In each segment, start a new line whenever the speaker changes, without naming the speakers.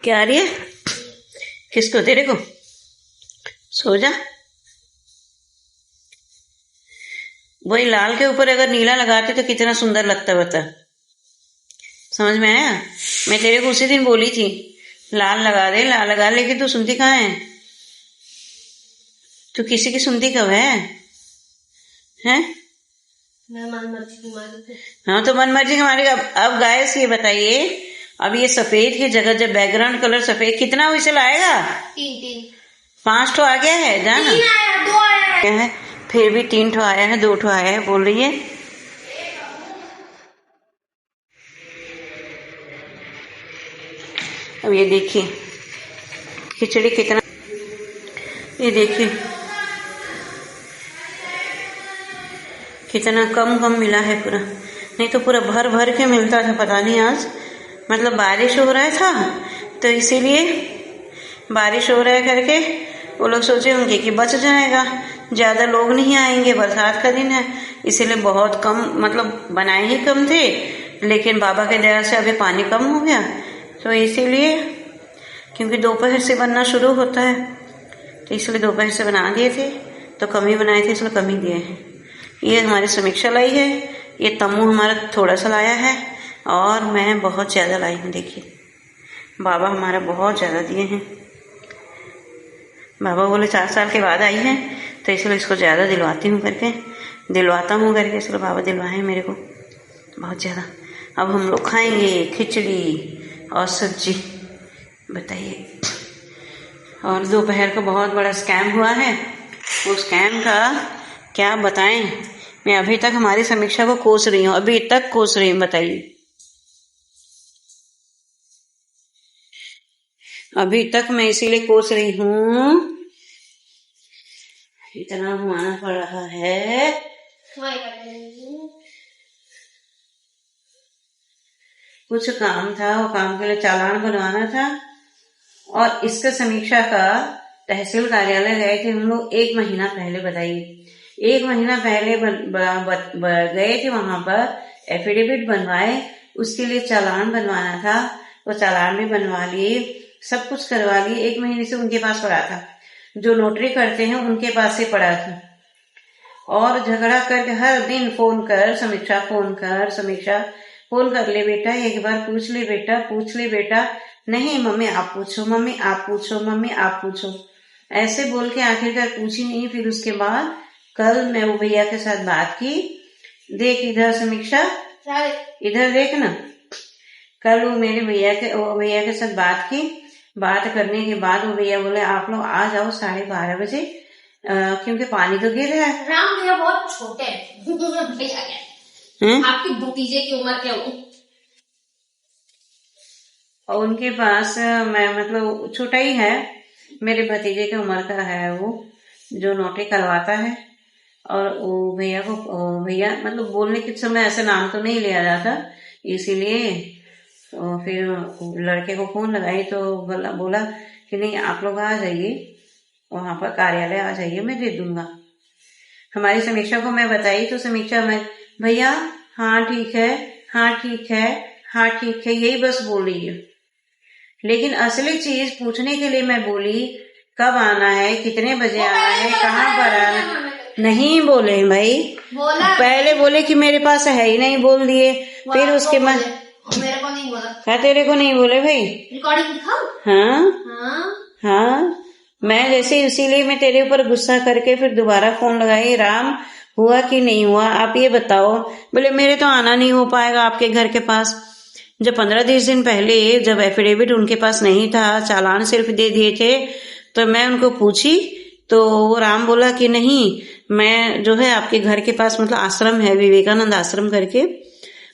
क्या आ रही है? किसको? तेरे को? सो जा। वही लाल के ऊपर अगर नीला लगाते तो कितना सुंदर लगता, बता। समझ में आया? मैं तेरे को उसी दिन बोली थी लाल लगा दे, लाल लगा, लेकिन तू सुनती कहाँ है? तू किसी की सुनती कब है? हैं? हाँ तो मन मर्जी हमारी। अब गाइस ये बताइए, अब ये सफेद की जगह जब बैकग्राउंड कलर सफेद, कितना वैसे लाएगा? 5 ठो आ गया है, जाना
2 आया
है, फिर भी 3 ठो आया है, 2 ठो आया है, बोल रही है। अब ये देखिए खिचड़ी कितना, ये देखिए कितना कम कम मिला है पूरा, नहीं तो पूरा भर भर के मिलता था। पता नहीं आज मतलब बारिश हो रहा था तो इसीलिए बारिश हो रहा है करके वो लोग सोचे होंगे कि बच जाएगा, ज़्यादा लोग नहीं आएंगे, बरसात का दिन है, इसीलिए बहुत कम, मतलब बनाए ही कम थे, लेकिन बाबा के दया से अभी पानी कम हो गया तो इसीलिए, क्योंकि दोपहर से बनना शुरू होता है तो इसलिए दोपहर से बना दिए थे, तो कम ही बनाए थे इसलिए कम ही दिए हैं। ये हमारी समीक्षा लाई है, ये तम्मू हमारा थोड़ा सा लाया है और मैं बहुत ज़्यादा लाई हूँ। देखिए बाबा हमारा बहुत ज़्यादा दिए हैं। बाबा बोले 4 साल के बाद आई है तो इसलिए इसको ज़्यादा दिलवाता हूँ करके इसलिए बाबा दिलवाए मेरे को बहुत ज़्यादा। अब हम लोग खाएंगे खिचड़ी और सब्जी, बताइए। और दोपहर को बहुत बड़ा स्कैम हुआ है, उस स्कैम का क्या बताएं। मैं अभी तक हमारी समीक्षा को कोस रही हूँ, अभी तक कोस रही हूँ, बताइए। अभी तक मैं इसीलिए कोस रही हूँ, इतना घुमाना पड़ रहा है। कुछ काम था, वो काम के लिए चालान बनवाना था और इसका समीक्षा का तहसील कार्यालय गए थे हम लोग 1 महीना पहले, बताइए 1 महीना पहले गए थे वहां पर, एफिडेविट बनवाए, उसके लिए चालान बनवाना था, वो चालान भी बनवा लिए, सब कुछ करवा लिए। 1 महीने से उनके पास पड़ा था, जो नोटरी करते हैं उनके पास से पड़ा था, और झगड़ा करके हर दिन फोन कर समीक्षा, फोन कर ले बेटा, एक बार पूछ ले बेटा, नहीं मम्मी आप पूछो, मम्मी आप पूछो, ऐसे बोल के आखिरकार पूछी नहीं। फिर उसके बाद कल मैं वो भैया के साथ बात की, देख इधर समीक्षा, इधर देख ना, कल वो मेरे भैया के साथ बात की, बात करने के बाद वो भैया बोले आप लोग आ जाओ 12:30 बजे, क्योंकि पानी तो गिर रहा है।
राम भैया बहुत छोटे हैं, आपकी भतीजे की उम्र क्या हो?
और उनके पास मैं मतलब छोटा ही है, मेरे भतीजे की उम्र का है वो, जो नोटरी करवाता है। और वो भैया मतलब बोलने के समय ऐसे नाम तो नहीं लिया जाता, इसीलिए तो फिर लड़के को फोन लगाई तो बोला कि नहीं आप लोग आ जाइए वहां पर कार्यालय, आ जाइए मैं दे दूंगा। हमारी समीक्षा को मैं बताई तो समीक्षा में भैया हाँ ठीक है यही बस बोल रही है, लेकिन असली चीज पूछने के लिए मैं बोली कब आना है, कितने बजे आना है, कहाँ पर आना, नहीं बोले भाई, पहले बोले कि मेरे पास है ही नहीं, बोल दिए, फिर उसके बाद
मेरे को नहीं बोला।
क्या तेरे को नहीं बोले भाई?
रिकॉर्डिंग दिखाओ।
हाँ मैं जैसे, इसीलिए मैं तेरे ऊपर गुस्सा करके फिर दोबारा फोन लगाई, राम हुआ कि नहीं हुआ आप ये बताओ। बोले मेरे तो आना नहीं हो पाएगा आपके घर के पास। जब 15-20 दिन पहले जब एफिडेविट उनके पास नहीं था, चालान सिर्फ दे दिए थे, तो मैं उनको पूछी तो वो राम बोला कि नहीं मैं जो है आपके घर के पास, मतलब आश्रम है विवेकानंद आश्रम करके,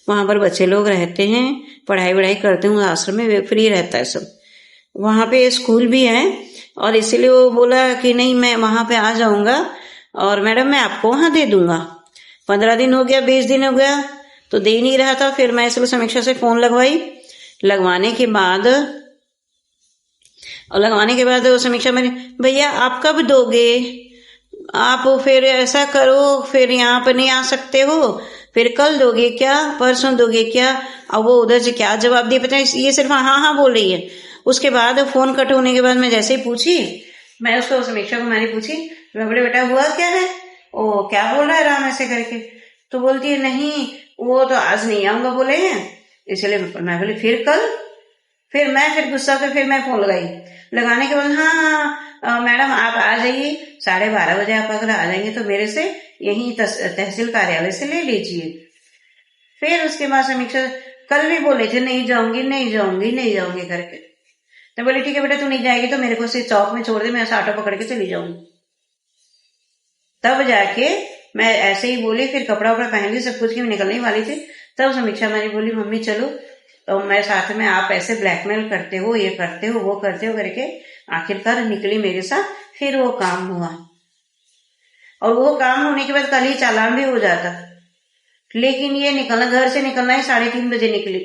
वहां पर बच्चे लोग रहते हैं, पढ़ाई वढ़ाई करते हैं, आश्रम में फ्री रहता है सब, वहां पे स्कूल भी है, और इसीलिए वो बोला कि नहीं मैं वहां पे आ जाऊंगा और मैडम मैं आपको वहां दे दूंगा। 15 दिन हो गया, 20 दिन हो गया तो दे नहीं रहा था। फिर मैं इसलिए समीक्षा से फोन लगवाई, लगवाने के बाद वो समीक्षा मेरे भैया आप कब दोगे, आप फिर ऐसा करो, फिर यहाँ पर नहीं आ सकते हो, फिर कल दोगे क्या, परसों दोगे क्या। अब वो उधर से क्या जवाब दिए पता है, ये सिर्फ हाँ बोल रही है, उसके बाद फोन कट होने के बाद मैं जैसे ही पूछी, मैं उसको समीक्षा कुमारी पूछी, मैं बोले बेटा हुआ क्या है, ओ क्या बोल रहा है राम ऐसे करके, तो बोलती है नहीं वो तो आज नहीं आऊंगा बोले हैं, इसलिए मैं बोली फिर कल, फिर गुस्सा कर फिर मैं फोन लगाने के बाद हाँ मैडम आप आ जाइए 12:30 बजे, आप अगर आ जाएंगे तो मेरे से यहीं तहसील कार्यालय से ले लीजिए। फिर उसके बाद समीक्षा कल भी बोले थे नहीं जाऊंगी करके, तो बोले ठीक है बेटा तू नहीं जाएगी तो मेरे को से चौक में छोड़ दे, मैं ऑटो पकड़ के चली जाऊंगी। तब जाके मैं ऐसे ही बोली, फिर कपड़ा वपड़ा पहन ली, सब कुछ की निकलने वाली थी, तब समीक्षा मेरी बोली मम्मी चलो, तो मैं साथ में, आप ऐसे ब्लैकमेल करते हो, ये करते हो वो करते हो करके आखिरकार निकली मेरे साथ। फिर वो काम हुआ, और वो काम होने के बाद कल ही चालान भी हो जाता, लेकिन ये निकलना, घर से निकलना ही 3:30 बजे निकली।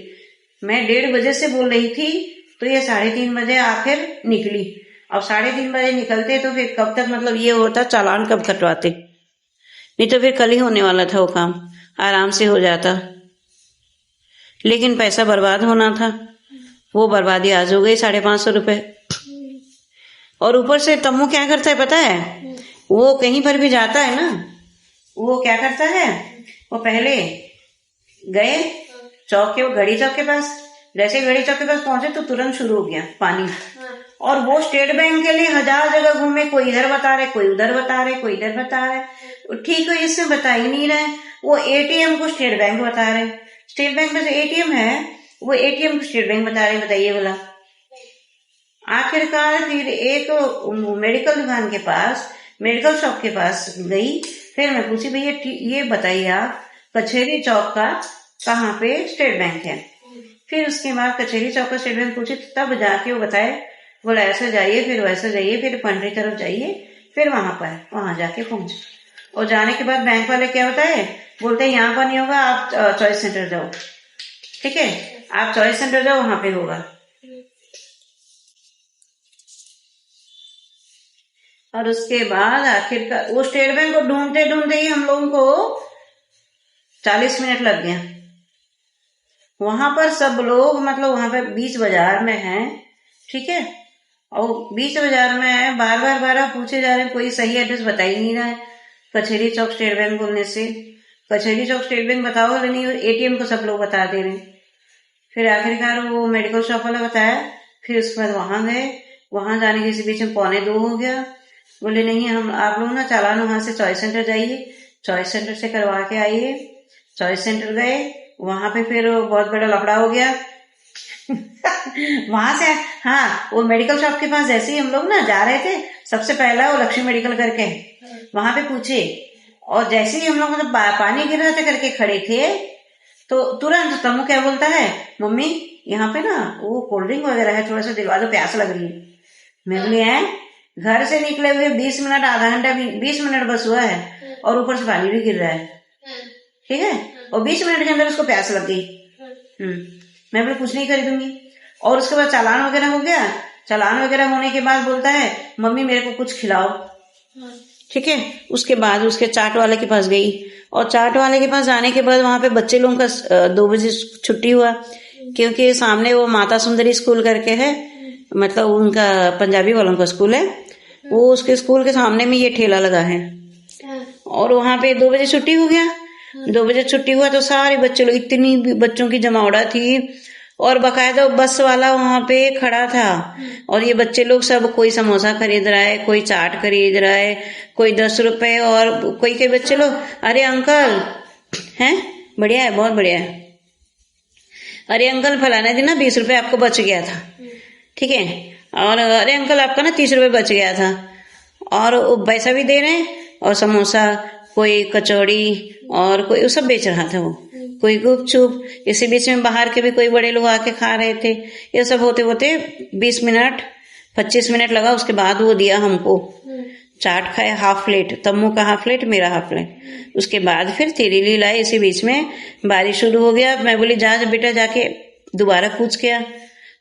मैं 1:30 बजे से बोल रही थी, तो ये 3:30 बजे आखिर निकली। अब 3:30 बजे निकलते तो फिर कब तक, मतलब ये होता चालान कब कटवाते, नहीं तो फिर कल ही होने वाला था वो काम, आराम से हो जाता, लेकिन पैसा बर्बाद होना था, वो बर्बादी आज हो गई 550 रुपए। और ऊपर से तम्मू क्या करता है पता है, वो कहीं पर भी जाता है ना, वो क्या करता है, वो पहले गए चौक के, वो घड़ी चौक के पास, जैसे घड़ी चौक के पास पहुंचे तो तुरंत शुरू हो गया पानी, और वो स्टेट बैंक के लिए 1000 जगह घूमे, कोई इधर बता रहे, कोई उधर बता रहे, कोई इधर बता रहे, ठीक है इससे बता ही नहीं रहे, वो एटीएम को स्टेट बैंक बता रहे, स्टेट बैंक में जो एटीएम है वो एटीएम को स्टेट बैंक बता रहे, बताइए बोला। आखिरकार फिर एक मेडिकल दुकान के पास, मेडिकल शॉप के पास गई, फिर मैं पूछी भैया ये बताइए आप कचहरी चौक का कहाँ पे स्टेट बैंक है। फिर उसके बाद कचहरी चौक का स्टेट बैंक पूछी, तब जाके वो बताए, बोला ऐसा जाइए, फिर वैसा जाइए, फिर पंडरी तरफ जाइए, फिर वहां जाके पहुंचे। और जाने के बाद बैंक वाले क्या बताए, बोलते हैं यहाँ पर नहीं होगा, आप चॉइस सेंटर जाओ, ठीक है आप चॉइस सेंटर जाओ, वहां पे होगा। और उसके बाद आखिरकार वो स्टेट बैंक को ढूंढते ढूंढते ही हम लोगों को 40 मिनट लग गया। वहां पर सब लोग, मतलब वहां पर बीच बाजार में है, ठीक है, और बीच बाजार में बार बार पूछे जा रहे हैं, कोई सही एड्रेस बता ही नहीं रहा है। कचहरी चौक स्टेट बैंक बोलने से कचहरी चौक स्टेट बैंक बताओ नहीं, एटीएम को सब लोग बता दे रहे। फिर आखिरकार वो मेडिकल शॉप वाला बताया, फिर उसके बाद वहां गए, वहां जाने के बीच में 1:45 हो गया। बोले नहीं हम आप लोग ना चालान वहां से चॉइस सेंटर जाइए, चॉइस सेंटर से करवा के आइए। चॉइस सेंटर गए, वहां पे फिर बहुत बड़ा लफड़ा हो गया वहां से हाँ, वो मेडिकल शॉप के पास जैसे ही हम लोग ना जा रहे थे, सबसे पहला वो लक्ष्मी मेडिकल करके वहां पे पूछे, और जैसे ही हम लोग मतलब पानी गिर रहा था करके खड़े थे, तो तुरंत तम्मू क्या बोलता है, मम्मी यहाँ पे ना वो कोल्ड ड्रिंक वगैरह है, थोड़ा सा दिलवा दो, प्यास लग रही है। मैं बोली है, घर से निकले हुए 20 मिनट, आधा घंटा भी, 20 मिनट बस हुआ है, और ऊपर से पानी भी गिर रहा है, ठीक है, और 20 मिनट के अंदर उसको प्यास लग गई। मैं बोले कुछ नहीं खरीदूंगी। और उसके बाद चालान वगैरह हो गया, चालान वगैरह होने के बाद बोलता है मम्मी मेरे को कुछ खिलाओ, ठीक है। उसके बाद उसके चाट वाले के पास गई, और चाट वाले के पास जाने के बाद वहां पे बच्चे लोगों का 2 बजे छुट्टी हुआ, क्योंकि सामने वो माता सुंदरी स्कूल करके है, मतलब उनका पंजाबी वालों का स्कूल है, वो उसके स्कूल के सामने में ये ठेला लगा है, और वहां पे 2 बजे छुट्टी हो गया। 2 बजे छुट्टी हुआ तो सारे बच्चे लोग, इतनी बच्चों की जमावड़ा थी, और बकायदा बस वाला वहां पे खड़ा था, और ये बच्चे लोग सब, कोई समोसा खरीद रहा है, कोई चाट खरीद रहा है, कोई 10 रुपए, और कोई बच्चे लोग, अरे अंकल हैं, बढ़िया है, बहुत बढ़िया है, अरे अंकल फलाने दिन ना 20 रुपए आपको बच गया था, ठीक है, और अरे अंकल आपका ना 30 रुपए बच गया था, और पैसा भी दे रहे हैं, और समोसा, कोई कचौड़ी, और कोई सब बेच रहा था, वो कोई गुपचुप। इसी बीच में बाहर के भी कोई बड़े लोग आके खा रहे थे। ये सब होते होते 20 मिनट 25 मिनट लगा। उसके बाद वो दिया हमको चाट, खाया हाफ प्लेट, तम्मू का हाफ प्लेट, मेरा हाफ प्लेट। उसके बाद फिर तेरीली लाई। इसी बीच में बारिश शुरू हो गया। मैं बोली जा बेटा, जाके दोबारा पूछ के,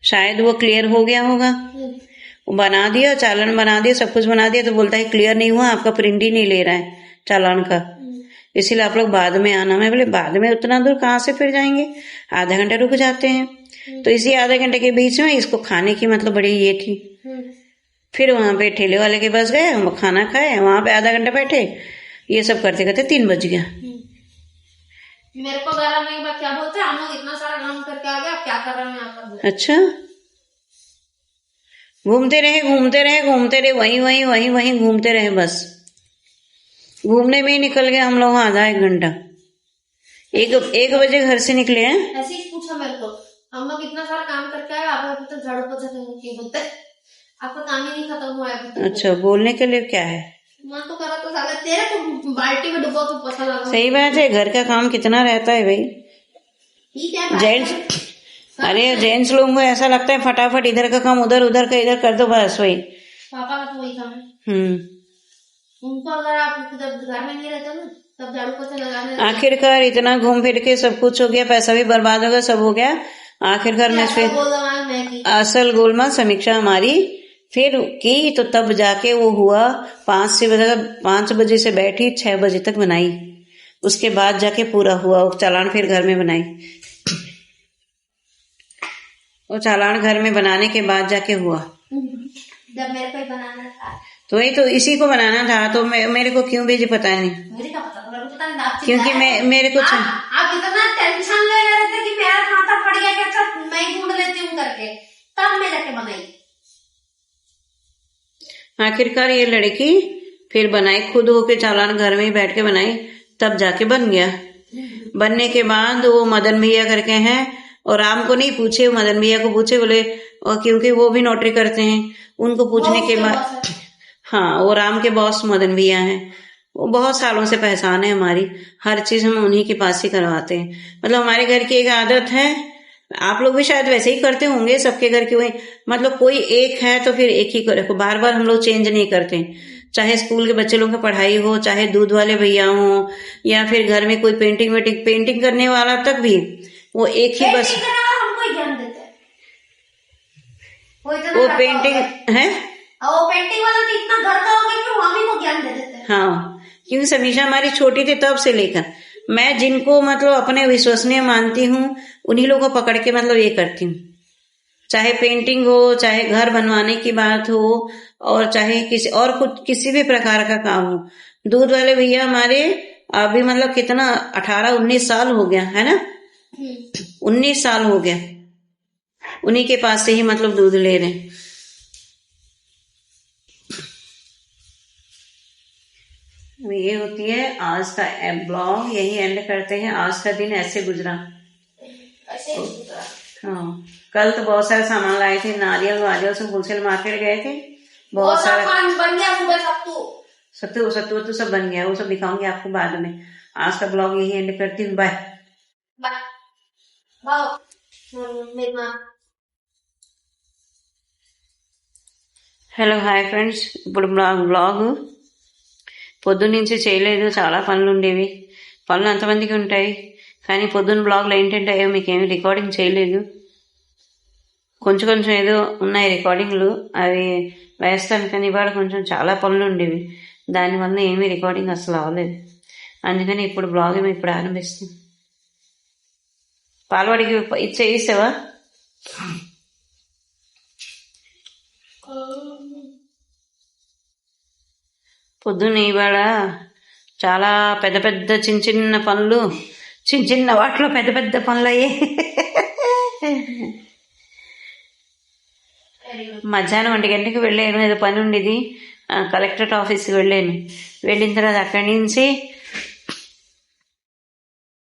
शायद वो क्लियर हो गया होगा। वो बना दिया, चालान बना दिया, सब कुछ बना दिया, तो बोलता है क्लियर नहीं हुआ, आपका प्रिंट ही नहीं ले रहा है चालान का, इसीलिए आप लोग बाद में आना। मैं बोले बाद में उतना दूर कहाँ से फिर जाएंगे, आधा घंटा रुक जाते हैं। तो इसी आधे घंटे के बीच में इसको खाने की मतलब बड़ी ये थी। फिर वहां पे ठेले वाले के पास गए, हम खाना खाए, वहां पे आधा घंटा बैठे, ये सब करते करते 3 बज गया।
मेरे को 11 महीने बाद क्या बोलते हैं, हम लोग इतना सारा काम करके आ गए, आप क्या कर रहे हैं यहाँ पर।
अच्छा, घूमते रहे घूमते रहे घूमते रहे, वहीं वहीं वहीं वहीं घूमते रहे, बस घूमने में ही निकल गया हम लोग आधा 1 घंटा। 1 बजे घर से निकले हैं।
ऐसे ही पूछा मेरे को, हम लोग इतना सारा काम करके आए, आप अभी तक झाड़ू पोछा नहीं बोलते, आपका काम ही नहीं खत्म हुआ है अभी तक।
अच्छा, बोलने के लिए क्या है,
मन तो करा तो साला तेरे को बाल्टी में डुबो तो पोछा लगा।
सही बात है, घर का काम कितना रहता है भाई।
ठीक है
जेंट्स, अरे जेंट्स लोगों को ऐसा लगता है फटाफट इधर का काम उधर, उधर का इधर कर दो, बस वही।
पापा का तो वही काम है। उनको अगर आप जब घर में नहीं रहते ना, तब झाड़ू पोछा लगाने।
आखिरकार इतना घूम फिर के सब कुछ हो गया, पैसा भी बर्बाद हो गया, सब हो गया, आखिरकार में फिर असल गोलमाल समीक्षा हमारी फिर की, तो तब जाके वो हुआ 5 बजे से बैठी 6 बजे तक बनाई, उसके बाद जाके पूरा हुआ वो चालान, फिर घर में बनाई। वो चालान घर में बनाने के बाद जाके हुआ।
जब मेरे को बनाना था
तो वही तो, इसी को बनाना था, तो मेरे को क्यों भेजे पता नहीं।
मुझे क्या पता, मेरे को पता नहीं,
क्योंकि मेरे को
आप इतना टेंशन ले रहे थे कि मेरा माथा फट गया, कि अच्छा मैं ही ढूंढ लेती हूँ करके, तब मैं जाके बनाई।
आखिरकार ये लड़की फिर बनाई, खुद होके चालान घर में ही बैठ के बनाई, तब जाके बन गया। बनने के बाद वो मदन भैया करके हैं, और राम को नहीं पूछे, मदन भैया को पूछे, बोले, और क्योंकि वो भी नोटरी करते हैं, उनको पूछने के बाद, हाँ, वो राम के बॉस मदन भैया हैं, वो बहुत सालों से पहचान है हमारी, हर चीज हम उन्हीं के पास ही करवाते हैं। मतलब हमारे घर की एक आदत है, आप लोग भी शायद वैसे ही करते होंगे, सबके घर की वही, मतलब कोई एक है तो फिर एक ही को बार बार हम लोग चेंज नहीं करते, चाहे स्कूल के बच्चे लोग की पढ़ाई हो, चाहे दूध वाले भैया हो, या फिर घर में कोई पेंटिंग करने वाला, तक भी वो एक ही बस,
हमको ज्ञान देते हैं
वो पेंटिंग है,
वो पेंटिंग वाला तो इतना करता होगा कि हम ही को ज्ञान दे देते हैं।
हाँ, क्योंकि समीक्षा हमारी छोटी थी तब से लेकर, मैं जिनको मतलब अपने विश्वसनीय मानती हूँ, उन्हीं लोगों को पकड़ के मतलब ये करती हूँ, चाहे पेंटिंग हो, चाहे घर बनवाने की बात हो, और चाहे किसी भी प्रकार का काम हो। दूध वाले भैया हमारे अभी मतलब कितना 18-19 साल हो गया है ना, 19 साल हो गया, उन्हीं के पास से ही मतलब दूध ले रहे हैं। ये होती है आज का ब्लॉग, यही एंड करते हैं। आज का दिन ऐसे गुजरा। हाँ, कल तो बहुत सारे सामान लाए थे, नारियल वारियल सब होलसेल मार्केट गए थे, बहुत सारा
बन गया,
सत्तू तो सब बन गया, वो सब दिखाऊंगी आपको बाद में। आज का ब्लॉग यही एंड करती हूँ, bye
bye.
Hello hi friends, ఇప్పుడు బ్లాగ్ పొద్దున్నుంచి చేయలేదు, చాలా పనులు ఉండేవి, పనులు అంతమందికి ఉంటాయి, కానీ పొద్దున్న బ్లాగ్లో ఏంటంటే మీకేమీ రికార్డింగ్ చేయలేదు, కొంచెం ఏదో ఉన్నాయి రికార్డింగ్లు, అవి వేస్తాను, కానీ ఇవాళ కొంచెం చాలా పనులు ఉండేవి, దానివల్ల ఏమీ రికార్డింగ్ అసలు అవ్వలేదు, అందుకని ఇప్పుడు బ్లాగ్ ఏమో ఇప్పుడు ఆరంభిస్తుంది. పాల్వాడికి ఇది చేయిస్తావా? పొద్దున్న ఇవాళ చాలా పెద్ద పెద్ద చిన్న పనులు, చిన్న వాటిలో పెద్ద పెద్ద పనులు అయ్యాయి. మధ్యాహ్నం 1 గంటకి వెళ్ళాను, ఏదో పని ఉండేది, కలెక్టరేట్ ఆఫీస్కి వెళ్ళాను. వెళ్ళిన తర్వాత అక్కడి నుంచి